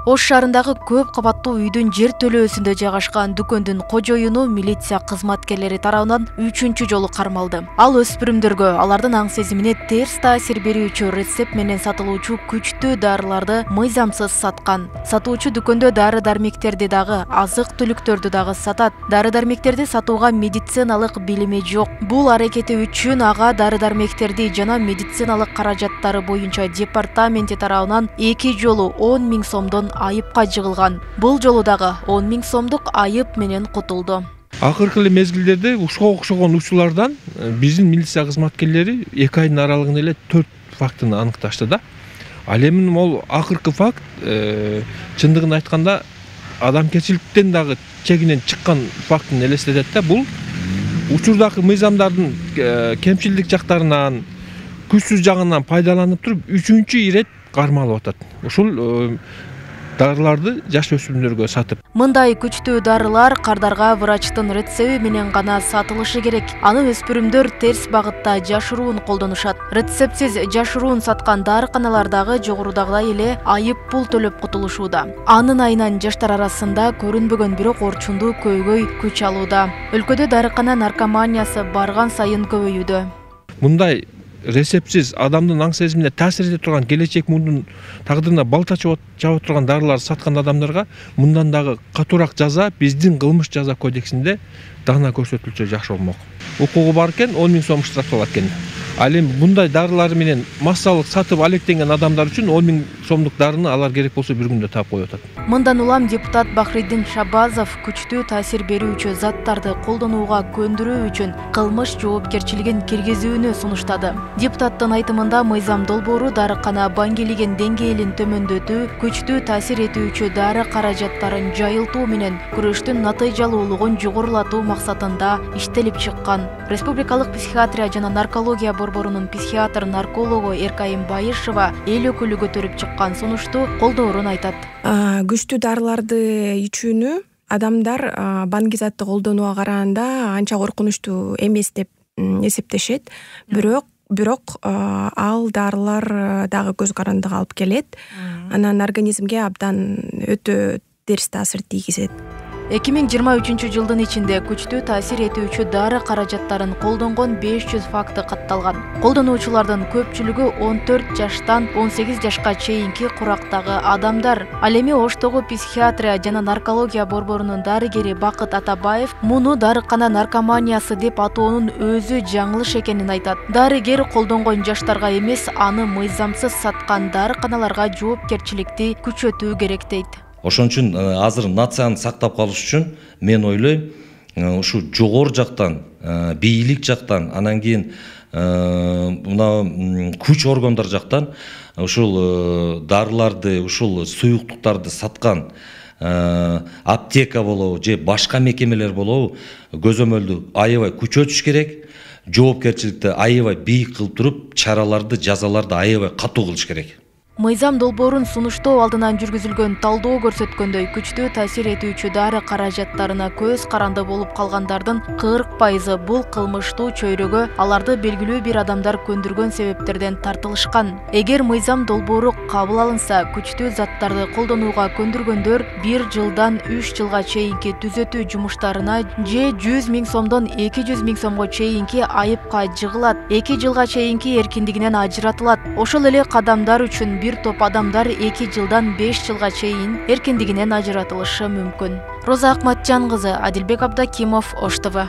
Ош шаарындагы көп кабаттуу үйдүн жер төлөөсүндө жайгашкан дүкөндүн кожоюну милиция кызматкерлери тарабынан 3-чү жолу кармалды. Ал өспүрүмдөргө алардын аң сезимине терс таасир берүүчү рецепт менен сатылуучу күчтүү дарыларды мыйзамсыз саткан. Сатуучу дүкөндө дары-дармектерди дагы, азык-түлүктөрдү дагы сатат. Дары-дармектерди сатууга медициналык билими жок. Бул аракети үчүн ага дары-дармектерди жана медициналык каражаттары боюнча департаменти тарабынан 2 жолу 10 000 сомдон айыпка жыгылган. Бул жолу дагы 10 000 сомдук айып менен кутулду. Акыркы эле мезгилдерде ушуга окшогон учурлардан биздин милиция кызматкерлери 2 айдын аралыгында эле 4 фактыны аныкташты да. Ал эми могул акыркы факт чындыгын айтканда адамгерчиликтен дагы чегинен чыккан фактын элестетет да. Бул учурдагы мыйзамдардын кемчилдик жактарынан, күчсүз жагынан пайдаланып туруп 3-чү ирет кармалып атат. Ушул дарыларды жаш өспүрүмдөргө сатып. Мындай күчтүү дарылар кардарга врачтын рецеби менен гана сатылышы керек. Аны өспүрүмдөр терс багытта жашыруун колдонушат. Рецептсиз жашыруун саткан дарыканалардагы жогорудагыдай эле айып пул төлөп кутулушууда. Анын айынан жаштар арасында көрүнбөгөн бирок орчундуу көйгөй күч алууда. Өлкөдө дарыкана наркоманиясы барган сайын көбөйүүдө. Мындай рецептсиз адамдын аң сезимине таасир ете турган, келечек мундун тагдырына балта чаба турган дарыларды саткан адамдарга мындан дагы катуураак жаза биздин кылмыш жаза кодексинде дана көрсөтүлсө жакшы болмок. Укугу бар экен 10 000 сом штрафталат экен. Ал эми мындай дарылар менен массалык сатып алектенген адамдар үчүн 10 000 сомдук дарыны алар керек болсо бир күндө таап коюп атат. Мындан улам депутат Бахриддин Шабазов күчтүү таасир берүүчү заттарды колдонууга көндүрүү үчүн кылмыш жоопкерчилигин киргизүүнү сунуштады. Депутаттын айтымында мыйзам долбоору дарыкана баңгелиген деңгээлин төмөндөтүү, күчтүү таасир этүүчү дары каражаттарын жайылтуу менен күрөштүн натыйжалуулугун жогорулатуу максатында иштелип чыккан. Республикалык психиатрия жана наркология борборунун психиатр-наркологу Эркайым Байышева эл өкүлү көтөрүп чыккан сунушту колдоорун айтат. Күчтүү дарыларды ичүүнү адамдар баңгизатты колдонууга караганда анча коркунучтуу эмес деп эсептешет. Бирок ал дарылар дагы көз карандыга алып келет. Анан организмге абдан өтө терс таасир тийгизет. 2023 жылдын ичинде күчтүү таасир этүүчү дары каражаттарын колдонгон 500 факты катталган. Колдонуучулардын көпчүлүгү 14 жаштан 18 жашка чейинки курактагы адамдар. Ал эми Оштогу психиатрия жана наркология борборунун дарыгери Бакыт Атабаев муну дарыкана наркоманиясы деп атоонун өзү жаңылыш экенин айтат. Дарыгер колдонгон жаштарга эмес, аны мыйзамсыз саткан дарыканаларга жоопкерчиликти күчөтүү керек дейт. Ошон үчүн азыр нацияны сактап калыш үчүн мен ойлойм, ушу жогору жактан, бийлик жактан, анан кийин мына күч органдар жактан ушул дарыларды, ушул суюктуктарды саткан аптека болобу же башка мекемелер болобу көзөмөлдү аябай күчөтүш керек. Жоопкерчиликти аябай бийик кылып туруп, чараларды, жазаларды аябай катуу кылыш керек. Мыйзам долбоорун сунуштоо алдынан жүргүзүлгөн талдоо көрсөткөндөй, күчтүү таасир этүүчү дары каражаттарына көз каранды болуп калгандардын 40% бул кылмыштуу чөйрөгө аларды белгилүү бир адамдар көндүргөн себептерден тартылышкан. Эгер мыйзам долбоору кабыл алынса, күчтүү заттарды колдонууга көндүргөндөр 1 жылдан 3 жылга чейинки түзөтүү жумуштарына же 100 000 сомдон 200 000 сомго чейинки айыпка жыгылат, 2 жылга чейинки эркиндигинен ажыратылат. Ошол эле кадамдар үчүн бир топ адамдар 2 жылдан 5 жылга чейин эркиндигинен ажыратылышы мүмкүн. Роза Акматжан кызы, Адилбек Абдакимов, Ош ТВ.